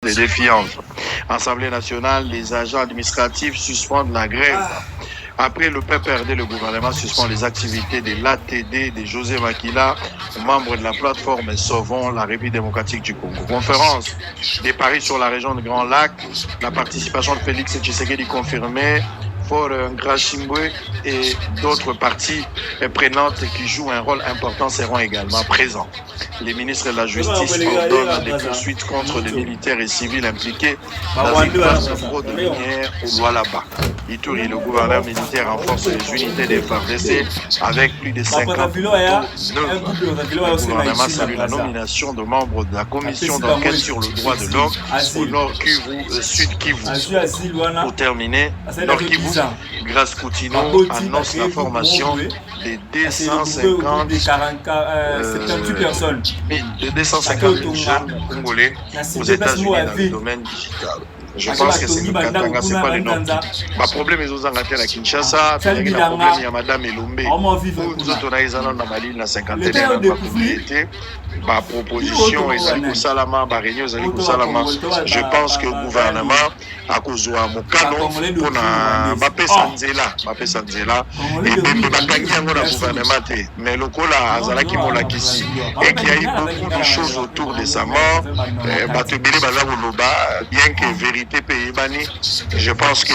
des défiances. Assemblée nationale, les agents administratifs suspendent la grève. Après le PPRD, le gouvernement suspend les activités de l'ATD de José Makila, membre de la plateforme Sauvons la République démocratique du Congo. Conférence des paris sur la région de Grand Lac, la participation de Félix Tshisekedi confirmée, Fort Ngrashingwe et d'autres parties prenantes qui jouent un rôle important seront également présents. Les ministres de la Justice ordonnent des poursuites contre les militaires et civils impliqués dans une vaste fraude minière au Lualaba. Ituri, le gouverneur militaire renforce les unités des FARDC avec plus de 50 Le gouvernement salue la nomination de membres de la commission d'enquête sur le droit de l'homme au Nord Kivu, Sud Kivu. Pour terminer, Nord Kivu, Grâce Coutinho annonce la formation des 250 jeunes congolais aux États-Unis dans le domaine digital. Je pense que c'est le Katanga, c'est pas les noms. Ma problème est aux Angleterres à Kinshasa, il y a un problème, il y a Madame Elombe. Nous autres, on a dans Mali, la cinquantaine de propriétés. Ma proposition est Zaliko Salama, Réunion Zaliko Salama. Je pense que le gouvernement a causé un canon pour Mbappé Sanzela. Et même le gouvernement, mais le Kola, Azalaki Molakisi, et qu'il y a eu beaucoup de choses autour de sa mort. Bien que vérité pays bani, je pense que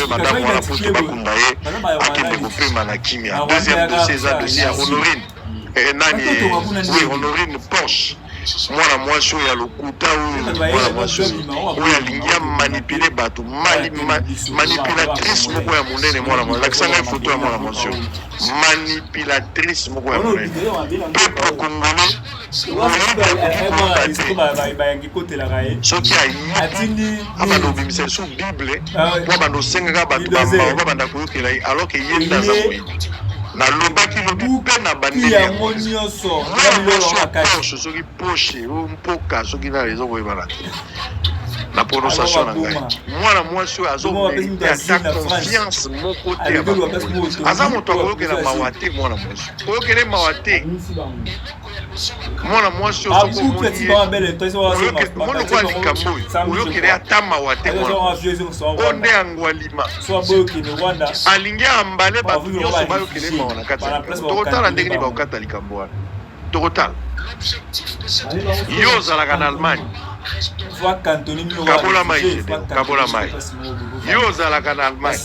Madame Wala pour que Bakundaye a développé Malakimia. Deuxième dossier, c'est le dossier à Honorine. Oui, Honorine Porsche. Moi, je suis à l'Okuta, moi, je suis à l'India, manipuler Batou, manipulatrice, moi, l'accent est photo à moi, monsieur. Manipulatrice, moi, peuple congolais. Ce qui a eu, c'est sous Bible, alors qu'il y a dans un na lobaki lobi na bandeli ya nyonso poche soki poche mpoka soki na raison koyebana te na prononciation na ngai mwana mwasi oyo azomérite ata confiance moko te ya bakongoli aza moto akoyokela mawa te mwana mwasi koyokele mawa te mwana mwasi oyo sokomonimonokwa likambo oyo oyokele ata mawa te o nde yango alima alingi ambale bato nyonso bayokele mawa na kati tokotala ndenge nini bakokata likambo wana tokotala yo ozalaka na Allemagne kabola mai yo ozalaka na Allemagne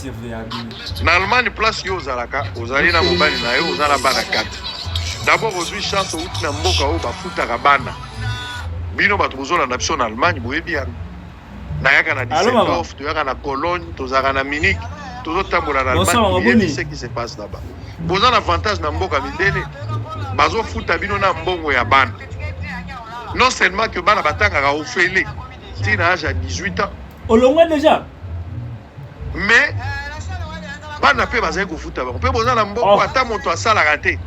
na Allemagne place yo ozalaka ozali na mobali na yo ozala bana kati d'abord ozwi chance outi na mboka oyo bafutaka bana bino bato bozolanda biso na Allemagne boyebi yango nayaka na Düsseldorf toyaka na Cologne tozalaka na Munich tozotambola na Allemagne boyebi ce qui se passe là-bas boza na avantage na mboka mindele bazofuta bino na mbongo ya bana. Non seulement que bana batangaka ofele tina âge à 18 ans. Au long déjà. Mais bana pe bazali kofuta ba. Pe boza na mboko ata moto asalaka te.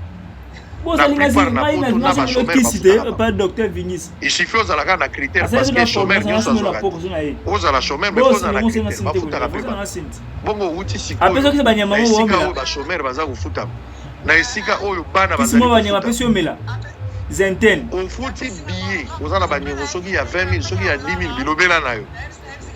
Pas docteur Vinis. Il suffit aux alaka na critère parce que chômeur nyonso azala. Aux ala chômeur mais aux ala critère. Bafuta pe ba. Bongo uti siko. Apeso ke banyama mo wo ba chômeur baza kofuta. Na esika oyo bana bazali. Kisimo banyama peso mela. Zenten. Au fouti billet, aux ala banyama soki ya 20 000, soki ya 10 000 bilobela na yo.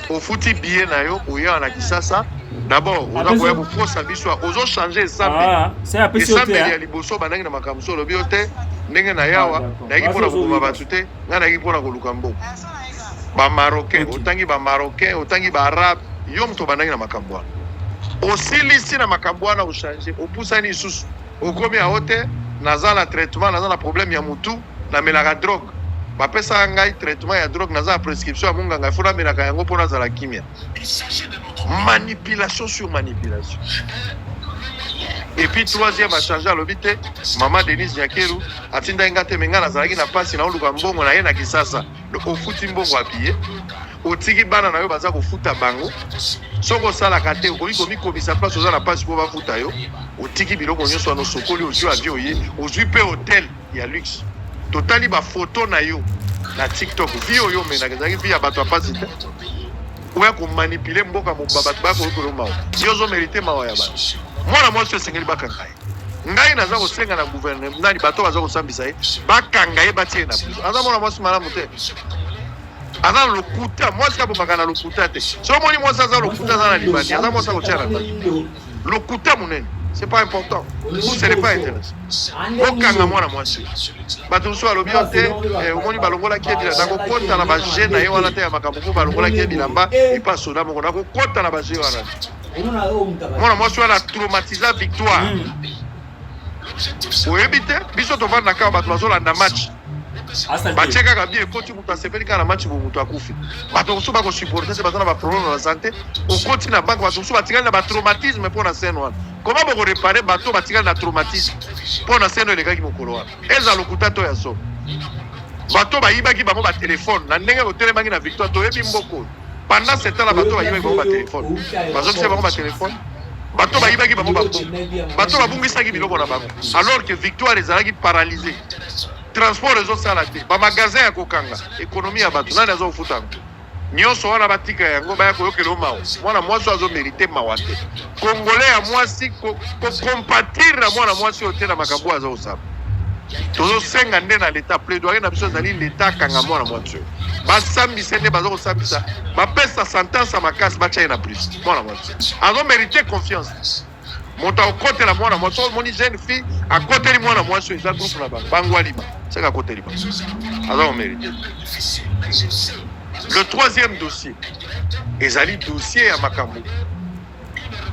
Au fouti billet na yo oya na kisasa. D'abord, on a voulu vous faire sa vie soit aux changer ça. C'est un peu ça. Il y a les bossos banang na makamso le biote, nenga na yawa, na ki pona ko mabatute, na ki pona ko lukambo. Ba marocain, otangi ba marocain, otangi ba arabe, yom to banang na makambo. Aussi lisi na makambo na o changer, o pusani susu. O komi a hote, nazala traitement, nazala problème ya mutu, na melaka drogue. Ba pesa ngai traitement ya drogue nazala prescription ya munganga funa melaka yango pona zala kimia. Manipulation sur manipulation. Et puis troisième a changé à l'obité, maman Denise Nyakeru a tinda ngate menga na zalaki na pasi na oluka mbongo na ye na kisasa. O futi mbongo apiye. O tiki bana na yo baza ko futa bango. Soko sala kate ko iko mikomisa place oza na pasi po ba futa yo. O tiki biloko nyonso no sokoli o jwa avion ye, o zui pe hôtel ya luxe. Totali ba photo na yo na TikTok video yo mena kezaki via bato apasi te. Oya ko manipuler mboka mo babat ba ko ko mawo. Yo zo mériter mawo ya ba. Mwana mwasi esengeli bakangai. Ngai naza kosenga na gouvernement nani bato baza kosambisa ye bakanga ye batie na plus. Aza mwana mwasi malamu te. aza lokuta mwasi abomaka na lokuta te so omoni mwasi aza lokuta aza na libandi aza mwasi akotia na ndako lokuta monene c'est pas important vous ce n'est pas intéressant okanga mwana mwasi bato mosusu alobi yo te omoni balongolaki ebilamba nakokota na baje na ye wana te ya makambo mpo balongolaki ebilamba epa soda moko nakokota na baje wana mwana mwasi wana traumatisa victoire oyebi te biso tovanda na kaka bato bazolanda match batie kaka bien ekoti moto asepeli kaka na match bo moto akufi bato mosusu bakosupporte te baza na baproblème na basante okoti na banke bato mosusu batikali na batraumatisme mpo na scène wana koma bokorepare bato batikali na traumatisme mpo na scène elekaki mokolo wana eza lokuta to ya so bato bayibaki bango batelefone na ndenge botelemaki na victoire toyebi mboko pendant ce temps la bato bayibaki bango batelefone bazokisa bango batelefone bato bayibaki bango babongo bato babungisaki biloko na bango alors que victoire ezalaki paralysée transport ezosala te bamagasin ya kokanga ekonomi ya bato nani azofuta yango nyonso wana batika yango baya koyokela mawa mwana mwasi azomérite mawa te congolais ya mwasi kocompatire na mwana mwasi oyo te na makambo aza osala tozosenga nde na leta plaidoyer na biso ezali leta akanga mwana mwasi oyo basambisa nde baza kosambisa bapesa sentence ya makasi batya ye na prison mwana mwasi azomérite confiance moto akotela mwana mwasi omoni jeune fille akoteli mwana mwasi oyo eza groupe na bango bangwalima seka akoteli bango aza komérite. Le troisième dossier ezali dossier ya makambo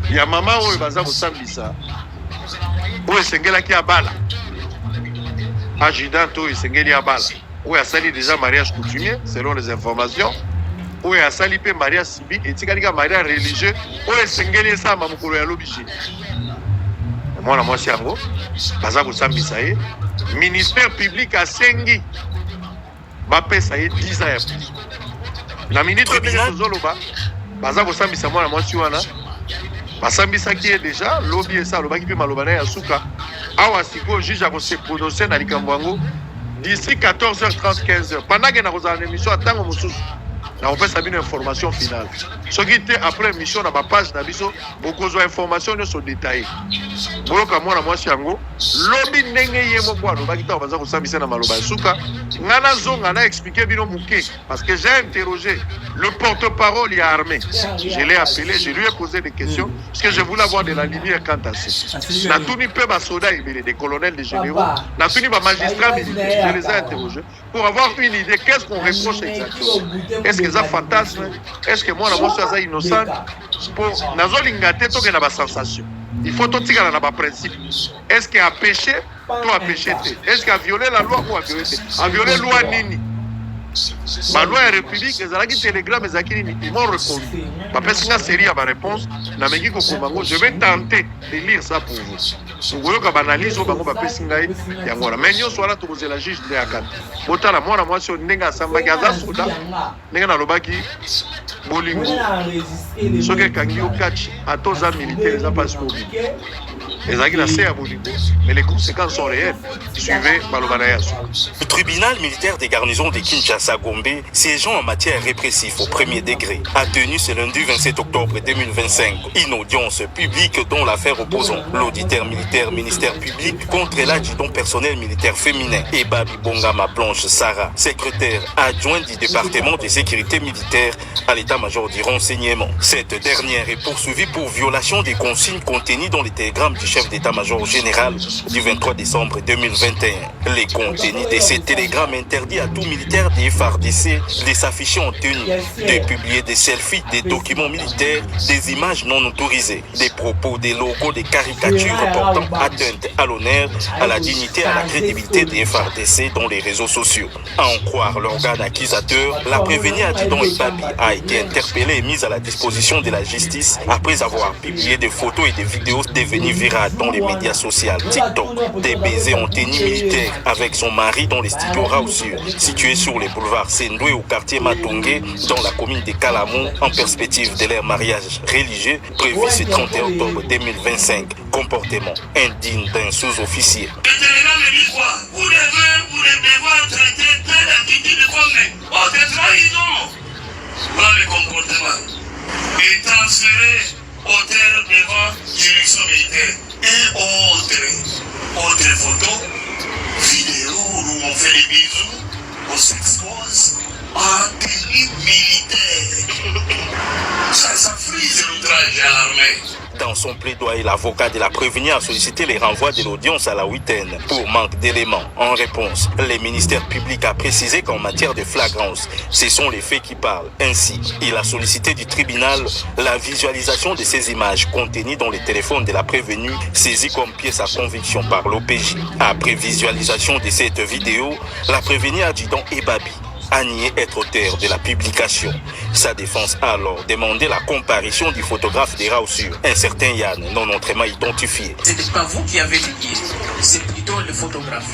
ya mama oyo baza kosambisa oyo esengelaki abala adjudant oyo esengeli abala oyo asali déjà mariage coutumier selon les informations oyo asali mpe mariage civil etikali ka mariage religieux oyo esengeli esama mokolo ya lobi je mwana mwasi yango baza kosambisa ye ministère public asengi bapesa ye 10 ans ya prison na minute ndenge tozoloba baza kosambisa mwana mwasi wana basambisaki ye deja lobi esa alobaki mpe maloba na ye ya suka awa sikoyo juge akoseprononce na likambo yango d'ici 14h30 15h pendant ke nakozala na émission ya ntango mosusu nakopesa bino information finale soki te après émission na bapage na biso bokozwa information nyonso détaillé boyoka mwana mwasi yango lobi ndenge ye moko alobaki ntango baza kosambisa na maloba ya suka nga nazonga na expliqué bino moke parce que j'ai interrogé le porte-parole ya armée je l'ai appelé je lui ai posé des questions parce que je voulais avoir de la lumière quant à ça natuni mpe basoda ebele des colonels des généraux natuni bamagistrat militaire je les ai interrogés pour avoir une idée qu'est-ce qu'on reproche exactement est-ce que ça fantasme est-ce que moi na mwasi aza innocent po nazolinga te tokenda basensation il faut totikala na baprincipe est-ce que a péché to a péché te est-ce que a violé la loi ou a violé te a violé loi nini baloi ya république ezalaki télégramme ezalaki nini ils m'ont répondu bapesi nga série ya baréponse nameki kokoma ngo je vais tenter de lire ça pour vous tokoyoka baanalyse oyo bango bapesi ngai yango wana mais nyonso wana tokozela juge nde yakati botala mwana mwasi oyo ndenge asambaki aza soda ndenge nalobaki bolingo soki ekangi yo kachi ata oza militaire eza mpasi kobi ezalaki na se ya bolingo mais les conséquences sont réelles suivez baloba na yaso. Le tribunal militaire des garnisons de Kinshasa-Gombe, siégeant en matière répressive au premier degré, a tenu ce lundi 27 octobre 2025 une audience publique dont l'affaire opposant l'auditeur militaire ministère public contre l'adjudant personnel militaire féminin et Babi Bongama Blanche Sarah, secrétaire adjoint du département de sécurité militaire à l'état-major du renseignement. Cette dernière est poursuivie pour violation des consignes contenues dans les télégrammes du chef d'état-major général du 23 décembre 2021. Les contenus de ces télégrammes interdit à tout militaire des FARDC de s'afficher en tenue, de publier des selfies, des documents militaires, des images non autorisées, des propos, des logos, des caricatures portant atteinte à l'honneur, à la dignité, à la crédibilité des FARDC dans les réseaux sociaux. À en croire l'organe accusateur, la prévenue Adjudant Ibabi a été interpellée et mise à la disposition de la justice après avoir publié des photos et des vidéos devenues virales dans les médias sociaux TikTok, des baisers en tenue militaire avec son mari dans les studios Rausur, situés sur les boulevards Sendoué au quartier Matongé, dans la commune de Kalamou, en perspective de leur mariage religieux prévu ce 31 octobre 2025. Comportement indigne d'un sous-officier. Vous devez devoir traiter telle attitude comme autre trahison. Voilà le comportement. Et transférer auteur devant juridiction militaire. Et autre photo, vidéo où on fait des bisous, on s'expose, en tenue militaire. Ça frise l'outrage à l'armée. Dans son plaidoyer, l'avocat de la prévenue a sollicité les renvois de l'audience à la huitaine pour manque d'éléments. En réponse, le ministère public a précisé qu'en matière de flagrance, ce sont les faits qui parlent. Ainsi, il a sollicité du tribunal la visualisation de ces images contenues dans les téléphones de la prévenue, saisies comme pièce à conviction par l'OPJ. Après visualisation de cette vidéo, la prévenue a dit donc Ebabi a nié être auteur de la publication. Sa défense a alors demandé la comparution du photographe des Raussures, un certain Yann, non autrement identifié. Ce n'est pas vous qui avez lié, c'est plutôt le photographe.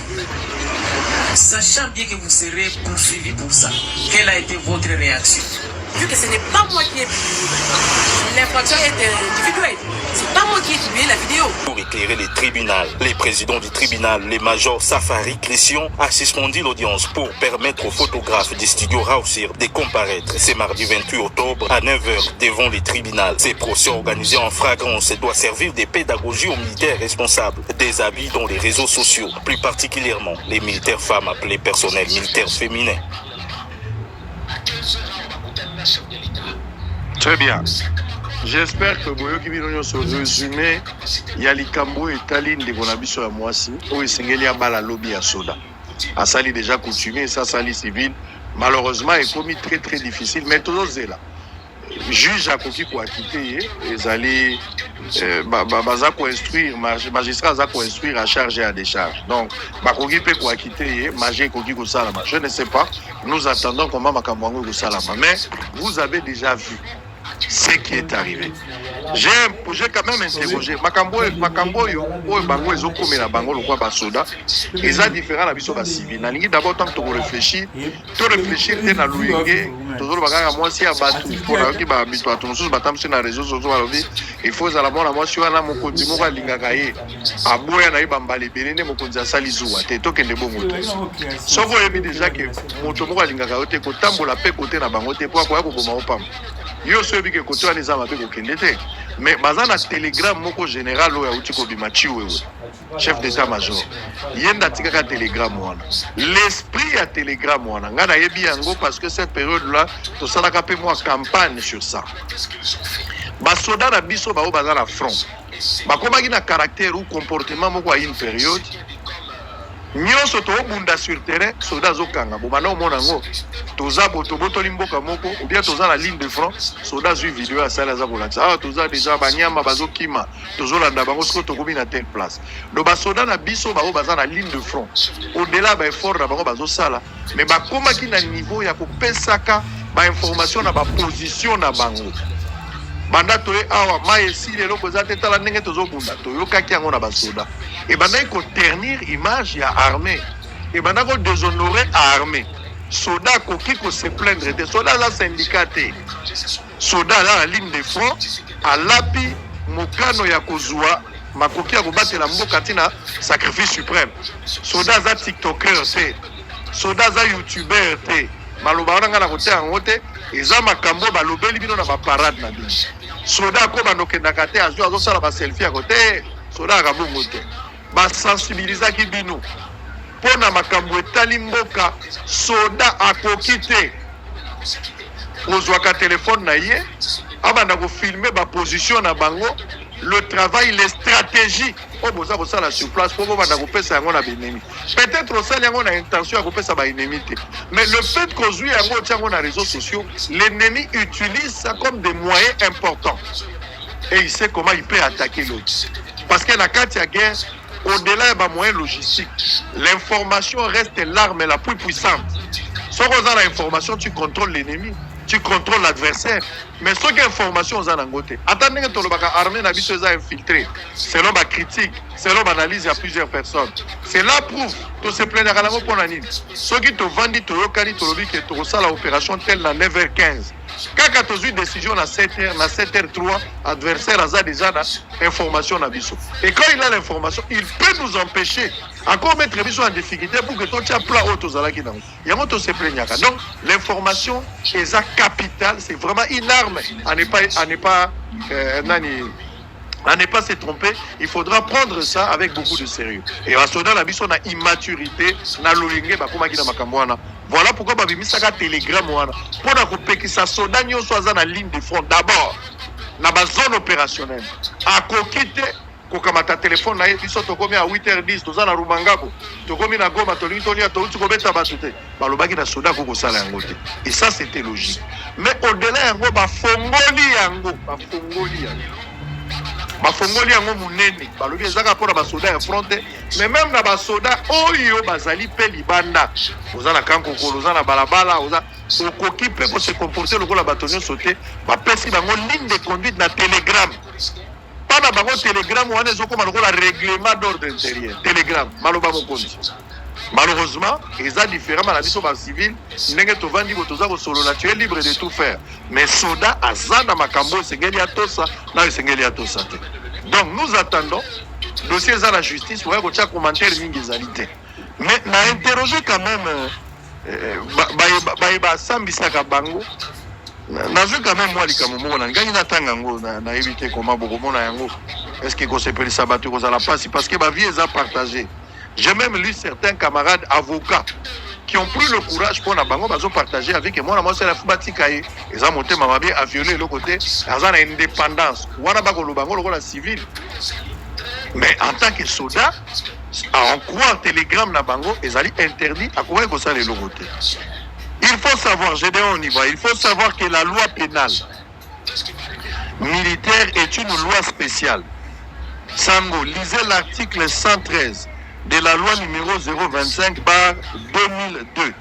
Sachant bien que vous serez poursuivi pour ça, quelle a été votre réaction? Vu que ce n'est pas moi qui ai publié, l'infraction est individuelle. C'est pas moi qui ai publié la vidéo. Pour éclairer les tribunaux, le président du tribunal, le major Safari Christian, a suspendu l'audience pour permettre aux photographes du studio Raussir de comparaître ce mardi 28 octobre à 9h devant les tribunaux. Ces procès organisés en flagrance doivent servir de pédagogie aux militaires responsables des abus dans les réseaux sociaux, plus particulièrement les militaires femmes appelés personnel militaire féminin. Très bien. J'espère que Boyoki Bino se résumé Yalikambo et Taline de Bonabiso à Moisi, où il s'engage à bala lobby à Soda. À Sali déjà coutumé, ça Sali civil, malheureusement est commis très très difficile, mais toujours là. Juge à Koki pour acquitter, ils allaient instruire, magistrat à instruire à charge et à décharge. Donc, Koki peut pour acquitter, Magé Koki pour Salama. Je ne sais pas, nous attendons comment Makamwango pour Salama. Mais vous avez déjà vu ce qui est arrivé. J'ai quand même interrogé Makambo yo bango ezokome na bango lokwa basoda eza différent na biso ba civil. Nalingi d'abord tant que réfléchir te na luyenge tozolo bakanga mwasi ya batu pona ki ba bitu atu mosusu batamse na réseaux sociaux balobi il faut za la mona mwasi wana mokonzi moko alingaka ye aboya na ye bambala ebele nde mokonzi asali zuwa te tokende bongo te soko oyebi déjà ke moto moko alingaka yo te kotambola mpe kote na bango te po akoya koboma opamba yo so yebi ke kote wana eza mabe kokende te. Mais baza na télégramme moko général oyo auti kobima chiwewe chef d'état-major yenda tikaka télégramme wana l'esprit ya télégramme wana nga nayebi yango parce que cette période là tosalaka mpe mwa campagne sur ça. Basoda na biso bao baza na front bakomaki na caractère ou comportement moko à une période nyonso tobunda sur terrain soda azokanga bobana omona ngo toza botobotoli mboka moko ou bien toza na ligne de front soda zwi vidéo asala za kolakisa toza déjà banyama bazokima tozolanda bango siko tokomi na telle place do basoda na biso bao baza na ligne de front au-delà ba effort na bango bazosala mais bakomaki na niveau ya kopesaka ba information na ba position na bango banda toye awa maye si lelo koza te tala ndenge tozobunda toyokaki yango na basoda et banda ko ternir image ya armée et banda ko déshonorer armée soda koki ko se plaindre te soda la syndicat te soda la ligne de front alapi mokano ya kozwa makoki ya kobatela mboka tina sacrifice suprême soda za tiktoker te soda za youtuber te maloba wana nga na kote yango te eza makambo balobeli bino na baparade na bino soda ko banokendaka te azosala baselfie ya kote soda akabongo te basensibilizaki bino mpo na makambo etali mboka soda akoki te kozwaka telefone na ye abanda kofilme baposition na bango le travail, les stratégies au boza la sur place pour banda kopesa yango na benemi peut-être osali yango na intention ya kopesa ba ennemi te mais le fait qu'on zui yango tiango na réseaux sociaux l'ennemi utilise ça comme des moyens importants et il sait comment il peut attaquer l'autre parce que la carte ya guerre au-delà des moyens logistiques l'information reste l'arme la plus puissante. Sans qu'on a l'information tu contrôles l'ennemi, tu contrôles l'adversaire. Mais ce qui est information aux anangote. Attendez que tu armée n'a pas infiltré. Selon ma critique, selon ma analyse, il y a plusieurs personnes. C'est là prouve que c'est plein de ralamo pour la nuit. Ceux qui te vendent, tu yokani, tu lobi que tu reçois l'opération telle à 9h15. Quand tu as une décision à 7h, à 7h03, adversaire a déjà l'information à Bissot. Et quand il a l'information, il peut nous empêcher encore mettre Bissot en difficulté pour que toi tu as plat autre aux alaki dans. Il y a moto se plaignaka. Donc l'information est capitale, c'est vraiment une arme à ne pas se tromper. Il faudra prendre ça avec beaucoup de sérieux. Et à ce moment-là, la mission a immaturité, na loyenge, bah comment qui na makamwana, Voilà pourquoi babimisaka télégramme wana pona kopekisa soda nyonso aza na ligne de front d'abord na ba zone opérationnelle akokite kokamata téléphone na ye biso tokomi à 8h10 toza na Rumangabo tokomi na Goma tolingi tolia touti kobeta bato te balobaki na soda kokosala yango te et ça c'était logique mais au-delà yango bafongoli yango munene balobi ezaka mpona basoda ya fronte mais même na basoda oyo bazali mpe libanda oza na kankokolo oza na balabala oza okoki mpe kose comporter lokola bato nyonso te bapesi bango ligne de conduite na télégramme pana bango télégramme wana ezokoma lokola règlement d'ordre intérieur télégramme maloba mokonzi malheureusement eza différemment na biso bacivile ndenge tovandi bo toza kosolola tu es libre de tout faire mais soda aza na makambo esengeli atosa na esengeli atosa te donc nous attendons dossier eza la justice oya kotia commentaire mingi ezali te mais na interroger quand même bayeba asambisaka bango nazwi quand même mwa likambo moko na ngai natanga yango nayebi te koma bokomona yango est ce que kosepelisa bato ekozala mpasi parce que bavie eza partagé. J'ai même lu certains camarades avocats qui ont pris le courage pour na bango bazo partager avec moi c'est la fubatika ye eza motema mabe a violer le côté aza na indépendance wana ba ko bango lokola civil mais en tant que soldat en croire télégramme na bango ezali interdit à quoi ko ça le côté. Il faut savoir, je dis on y va, il faut savoir que la loi pénale militaire est une loi spéciale. Sango, lisez l'article 113 de la loi numéro 025/2002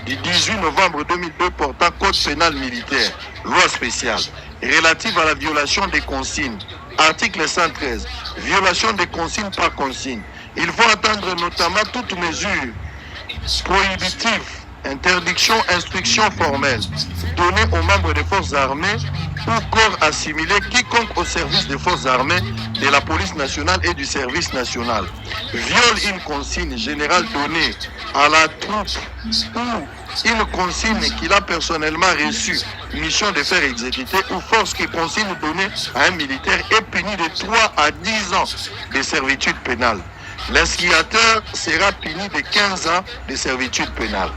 du 18 novembre 2002 portant code pénal militaire, loi spéciale, relative à la violation des consignes. Article 113, violation des consignes par consigne. Il faut attendre notamment toute mesure prohibitive, interdiction, instruction formelle donnée aux membres des forces armées ou corps assimilés quiconque au service des forces armées, de la police nationale et du service national viole une consigne générale donnée à la troupe ou une consigne qu'il a personnellement reçue, mission de faire exécuter ou force qui consigne donnée à un militaire est puni de 3 à 10 ans de servitude pénale. L'instigateur sera puni de 15 ans de servitude pénale.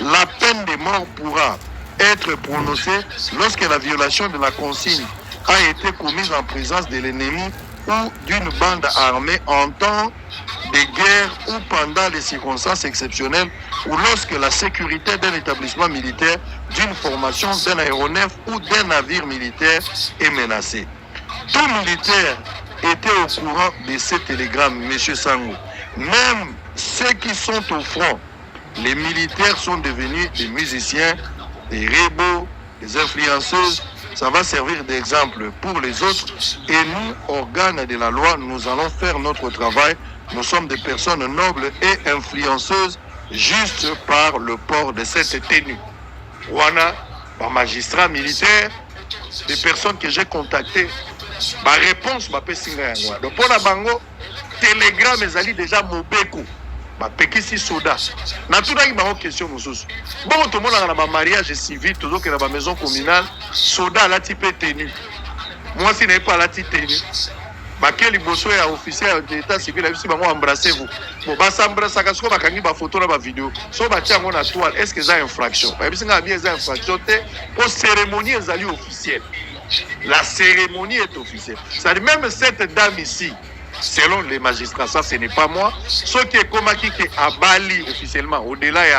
La peine de mort pourra être prononcée lorsque la violation de la consigne a été commise en présence de l'ennemi ou d'une bande armée en temps de guerre ou pendant les circonstances exceptionnelles ou lorsque la sécurité d'un établissement militaire, d'une formation, d'un aéronef ou d'un navire militaire est menacée. Tout militaire était au courant de ces télégrammes, M. Sango. Même ceux qui sont au front, les militaires sont devenus des musiciens, des rebaux, des influenceuses. Ça va servir d'exemple pour les autres. Et nous, organes de la loi, nous allons faire notre travail. Nous sommes des personnes nobles et influenceuses juste par le port de cette tenue. Wana, par magistrat militaire, des personnes que j'ai contactées, ma réponse m'a fait signer. Donc pour la bango, télégramme ezali déjà mobeko. Ma pekisi soda. Na tout d'abord ma question mosusu. Bon tout le monde a un mariage civil, tout donc dans la maison communale, soda la type tenue. Moi si n'est pas la type tenue. Ma quel bosso est officiel d'état civil, si bango embrasser vous. Bon ba s'embrasser parce que ba kangi ba photo na ba vidéo. So ba tia ngona toile, est-ce que ça infraction? Ba bisinga bien ça infraction pour cérémonie ezali officielle. La cérémonie est officielle. C'est-à-dire même cette dame ici, selon les magistrats, ça ce n'est pas moi, ce qui est comme qui est à Bali officiellement, au-delà il y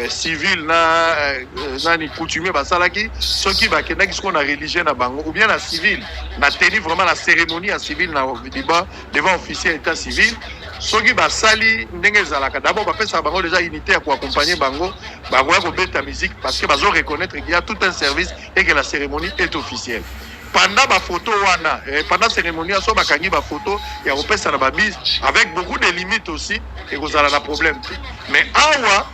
a civil, ni coutumier, ce qui va ce qu'on a religieux na bango, ou bien la civil, na tenu vraiment la cérémonie à civil devant officiel état civil. Ce qui va sali d'abord va faire ça déjà unité pour accompagner bango bango beta musique parce que bazo reconnaître qu'il y a tout un service et que la cérémonie est officielle. Pendant ma photo wana pendant la cérémonie so bakangi ba photo ya opesa na babise avec beaucoup de limites aussi et vous avez un problème. Mais awa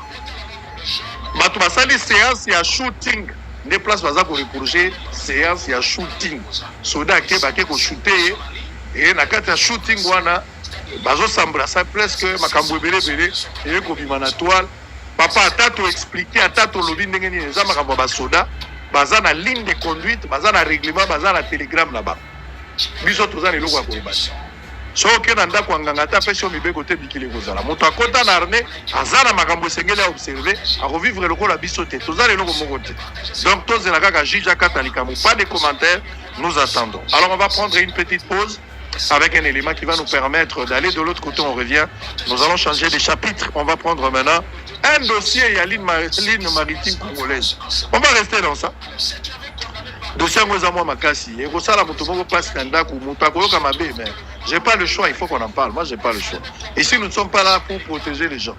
batu basali séance ya shooting des places baza ko reprocher séance ya shooting soda ke ba ke ko shooter et na kati ya shooting wana bazo s'embrasser presque makambo ebele et ko bima na toile papa atato expliquer atato lobi ndenge nini za makambo ba soda baza na ligne de conduite baza na règlement baza na télégramme là-bas biso toza leloko ya koyeba soki na ndako nganga ta pesi o mibeko te bikili kozala moto akota na arne azana makambo esengeli a observer akovivre lokola biso te tozala eloko moko te donc tozela kaka juge akata likambo pas de commentaires nous attendons alors on va prendre une petite pause avec un élément qui va nous permettre d'aller de l'autre côté on revient nous allons changer de chapitre on va prendre maintenant un dossier il y a ligne maritime congolaise on va rester dans ça dossier yango eza mwa makasi ekosala moto moko place na ndako moto akoyoka mabe mais j'ai pas le choix il faut qu'on en parle moi j'ai pas le choix ici nous ne sommes pas là pour protéger les gens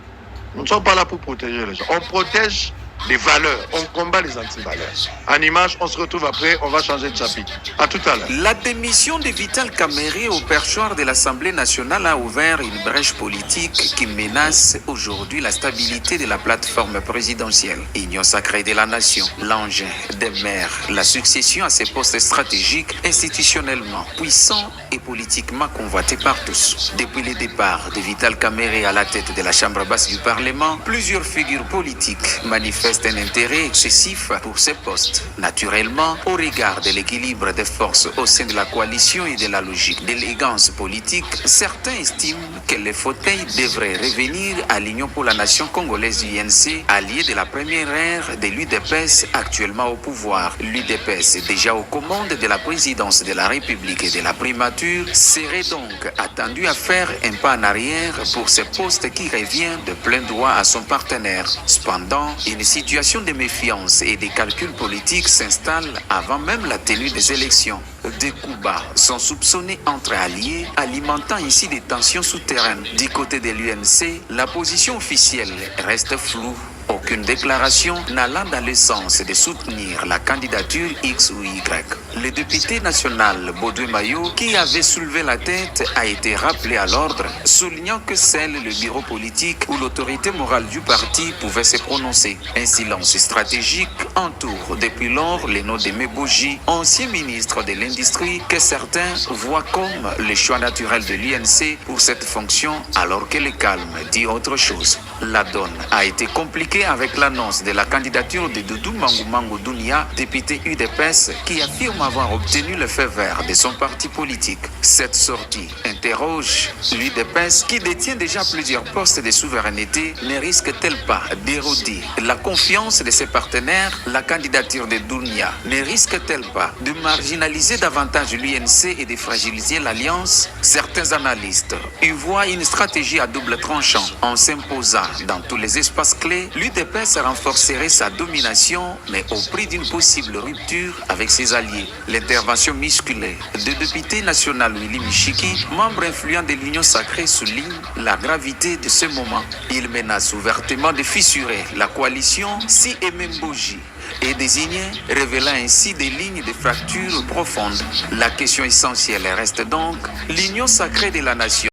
nous ne sommes pas là pour protéger les gens on protège les valeurs, on combat les anti-valeurs. En image, on se retrouve après, on va changer de chapitre. À tout à l'heure. La démission de Vital Kamerhe au perchoir de l'Assemblée nationale a ouvert une brèche politique qui menace aujourd'hui la stabilité de la plateforme présidentielle. Union sacrée de la nation, l'enjeu des maires, la succession à ces postes stratégiques, institutionnellement puissants et politiquement convoités par tous. Depuis le départ de Vital Kamerhe à la tête de la Chambre basse du Parlement, plusieurs figures politiques manifestent un intérêt excessif pour ces postes. Naturellement, au regard de l'équilibre des forces au sein de la coalition et de la logique d'élégance politique, certains estiment que les fauteuils devraient revenir à l'Union pour la nation congolaise UNC, alliée de la première ère de l'UDPS actuellement au pouvoir. L'UDPS, déjà aux commandes de la présidence de la République et de la primature, serait donc attendu à faire un pas en arrière pour ces postes qui revient de plein droit à son partenaire. Cependant, une situation de méfiance et de calculs politiques s'installe avant même la tenue des élections. Des coups bas sont soupçonnés entre alliés, alimentant ainsi des tensions souterraines. Du côté de l'UNC, la position officielle reste floue. Aucune déclaration n'allant dans le sens de soutenir la candidature X ou Y. Le député national Baudouin Mayo, qui avait soulevé la tête, a été rappelé à l'ordre, soulignant que seul le bureau politique ou l'autorité morale du parti pouvait se prononcer. Un silence stratégique entoure depuis lors le nom de Meboji, ancien ministre de l'Industrie, que certains voient comme le choix naturel de l'UNC pour cette fonction, alors que le calme dit autre chose. La donne a été compliquée avec l'annonce de la candidature de Doudou Mangumango Dounia, député UDPS, qui affirme avoir obtenu le feu vert de son parti politique. Cette sortie interroge l'UDPS, qui détient déjà plusieurs postes de souveraineté, ne risque-t-elle pas d'éroder la confiance de ses partenaires? La candidature de Dounia ne risque-t-elle pas de marginaliser davantage l'UNC et de fragiliser l'alliance? Certains analystes y voient une stratégie à double tranchant. En s'imposant dans tous les espaces clés, l'UDPS renforcerait sa domination, mais au prix d'une possible rupture avec ses alliés. L'intervention musculée du député national Willy Michiki, membre influent de l'Union sacrée, souligne la gravité de ce moment. Il menace ouvertement de fissurer la coalition si Ememboji est désigné, révélant ainsi des lignes de fracture profondes. La question essentielle reste donc l'union sacrée de la nation.